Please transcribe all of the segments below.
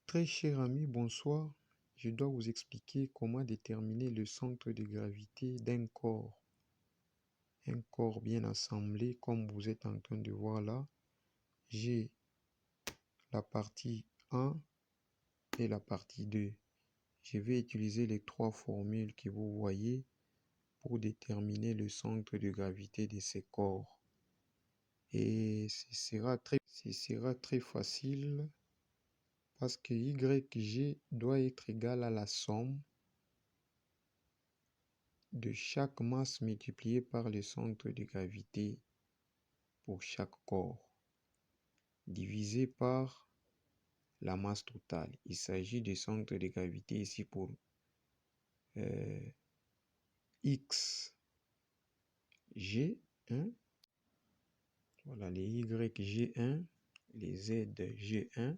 Très cher ami, bonsoir. Je dois vous expliquer comment déterminer le centre de gravité d'un corps. Un corps bien assemblé, comme vous êtes en train de voir là. J'ai la partie 1 et la partie 2. Je vais utiliser les trois formules que vous voyez pour déterminer le centre de gravité de ces corps. Et ce sera très facile parce que YG doit être égal à la somme de chaque masse multipliée par le centre de gravité pour chaque corps, divisé par la masse totale. Il s'agit du centre de gravité ici pour XG1. Voilà les YG1, les ZG1.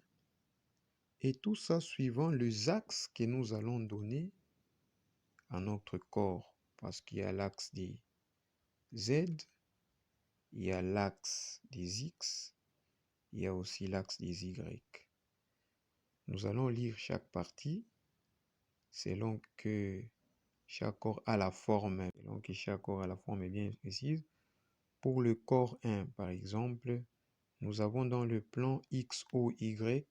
Et tout ça suivant les axes que nous allons donner à notre corps. Parce qu'il y a l'axe des Z, il y a l'axe des X, il y a aussi l'axe des Y. Nous allons lire chaque partie selon que chaque corps a la forme, bien précise. Pour le corps 1, par exemple, nous avons dans le plan XOY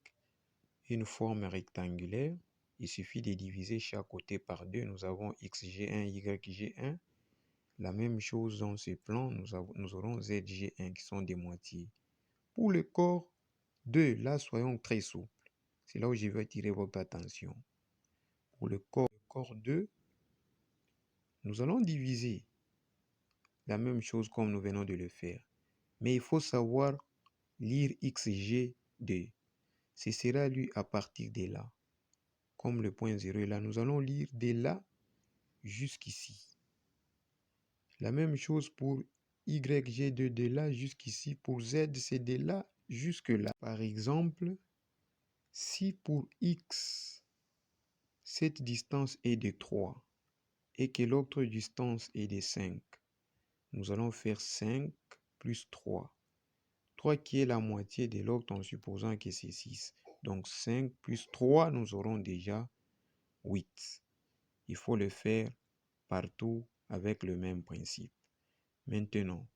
une forme rectangulaire. Il suffit de diviser chaque côté par 2. Nous avons XG1, YG1. La même chose dans ce plan, nous aurons ZG1 qui sont des moitiés. Pour le corps 2, là, soyons très souples. C'est là où je vais attirer votre attention. Pour le corps 2, nous allons diviser la même chose comme nous venons de le faire. Mais il faut savoir lire XG2. Ce sera lui à partir de là. Comme le point 0 est là, nous allons lire de là jusqu'ici. La même chose pour YG2 de là jusqu'ici. Pour Z, c'est de là jusque là. Par exemple, si pour X, cette distance est de 3 et que l'autre distance est de 5, nous allons faire 5 plus 3. 3 qui est la moitié de l'autre en supposant que c'est 6. Donc 5 plus 3, nous aurons déjà 8. Il faut le faire partout avec le même principe. Maintenant,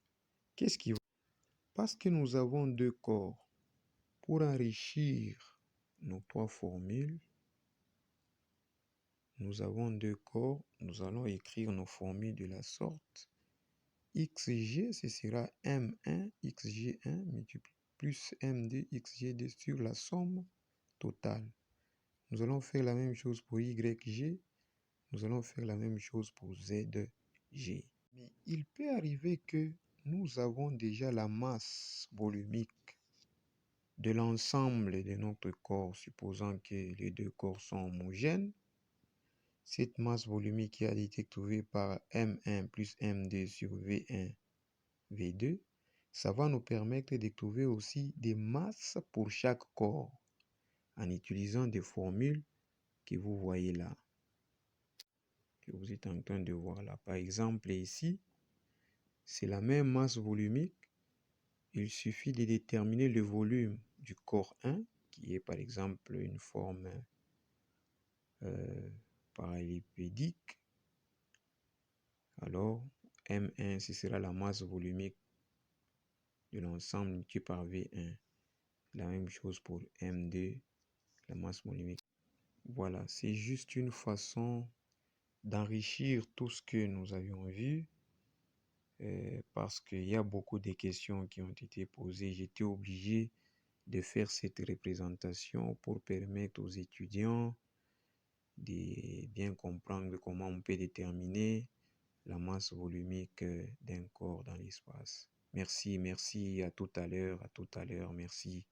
qu'est-ce qui va? Parce que nous avons deux corps, pour enrichir nos trois formules, nous avons deux corps, nous allons écrire nos formules de la sorte. XG, ce sera M1 XG1 multiplié plus M2 XG2 sur la somme totale. Nous allons faire la même chose pour YG, nous allons faire la même chose pour ZG. Mais il peut arriver que nous avons déjà la masse volumique de l'ensemble de notre corps, supposant que les deux corps sont homogènes. Cette masse volumique a été trouvée par M1 plus M2 sur V1, V2. Ça va nous permettre de trouver aussi des masses pour chaque corps en utilisant des formules que vous voyez là, que vous êtes en train de voir là. Par exemple, ici, c'est la même masse volumique. Il suffit de déterminer le volume du corps 1, qui est par exemple une forme parallélépédique. Alors, M1, ce sera la masse volumique de l'ensemble multiplié par V1. La même chose pour M2, la masse volumique. Voilà, c'est juste une façon d'enrichir tout ce que nous avions vu. Parce qu'il y a beaucoup de questions qui ont été posées. J'étais obligé de faire cette représentation pour permettre aux étudiants de bien comprendre comment on peut déterminer la masse volumique d'un corps dans l'espace. Merci, à tout à l'heure, merci.